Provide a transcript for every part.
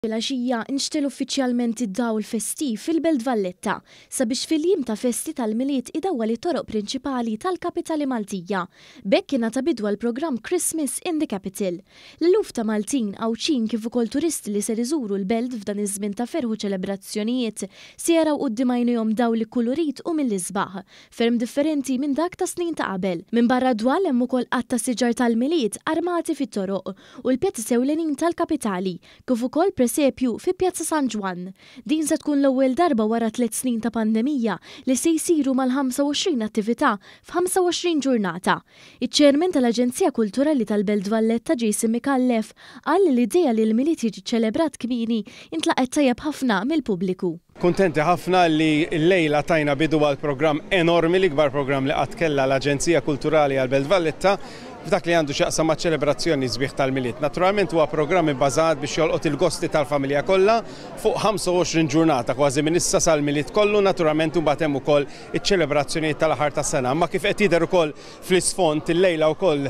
Fil-għaxija inxtel uffiċjalment id-dawl festiv fil-Belt Valletta sabiex fil-jiem ta' festi tal-miliet idawwa li toroq prinċipali tal-kapitali Maltija. Bekk kien ta' bidwa l-programm Christmas in the Capital. L-luf ta' Maltin għawċin kif ukoll turisti li ser iżuru l-belt f'dan iż-żmien ta' ferħu ċelebrazzjonijiet se jaraw quddiem għajnejhom dawli kulurit u mill-isbaħ, ferm differenti minn dak ta' snin ta' qabel. Minn barra dwar hemm ukoll qatt ta' siġar tal-miliet armati fit-toroq u l-pjazzi sewlenin tal-kapitali kif ukoll Presepju fi Pjazza San Juan. Din se tkun l-ewwel darba wara 3 snin ta' pandemija li se jsiru mal-25 attività f'25 ġurnata. Iċ-ċermen tal-Aġenzija Kulturali tal-Belt Valletta Jason Mikallef qal li l-idea li l-miliet jiġi ċelebrat kmieni intlaqet tajjeb ħafna mill-pubbliku. Kuntenti ħafna li l-lejla tajna bidu għal programm enormi, l-ikbar programm li qatt kellha l-Aġenzija Kulturali għal-Belt Valletta f'dak li għandu x'jaqsam ma' ċelebrazzjoni sbieħ tal-miliet. Naturalment huwa programm ibbażat biex jolqot il-gosti tal-familja kollha fuq 25 ġurnata kważi minn issa sal-miliet kollu, naturalment imbagħad hemm ukoll iċ-ċelebrazzjonijiet tal-aħħar tas-sena. Ma kif qed jidher ukoll fl-isfond il-lejla wkoll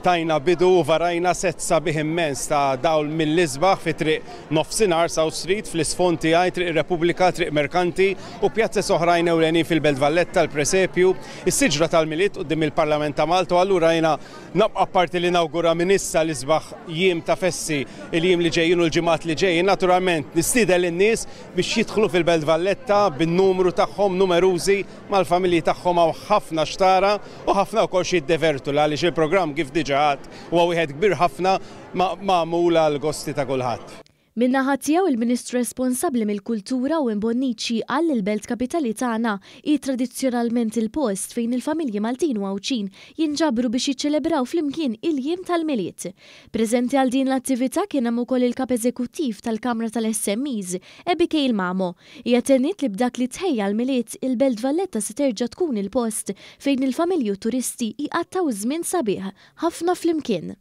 tajna bidu u varajna set sabiħ immens ta' dawl mill-isbaħ fi triq nofsinhar South Street fl-isfond tiegħi triq Repubblika, triq Merkanti u pjazzi oħrajn ewlenin fil-Belt Valletta, l-Presepju, is-siġra tal-miliet quddiem il-Parlament ta' Malta u allura jiena apparti li nawgura minn issa l-isbaħ jiem ta' fessi il-jiem li ġejjin u l-ġimgħat li ġejjin, naturalment nistiedel in-nies biex jidħlu fil-Belt Valletta bin-numru tagħhom numerużi mal-familji tagħhom hawn ħafna xtara u ħafna wkoll xi jiddevertu għaliex il-programm kif diġà għad huwa wieħed kbir ħafna magħmul għall gosti ta' kulħadd. Min-naħa tiegħu il-Ministru responsabbli mill-Kultura u Bonnici qal il-Belt Kapitali tagħna hi tradizzjonalment il-post fejn il-familji Maltin u Għawċin jinġabru biex jiċċelebraw flimkien il-jiem tal-miliet. Preżenti għal din l-attività kien hemm ukoll il-Kap Eżekuttiv tal-Kamra tal-SMEs, Abigail Mamo. Hija tennit li b'dak li tħejja l-miliet il-Belt Valletta se terġa' tkun il-post fejn il-familji u turisti jqattaw żmien sabiħ ħafna flimkien.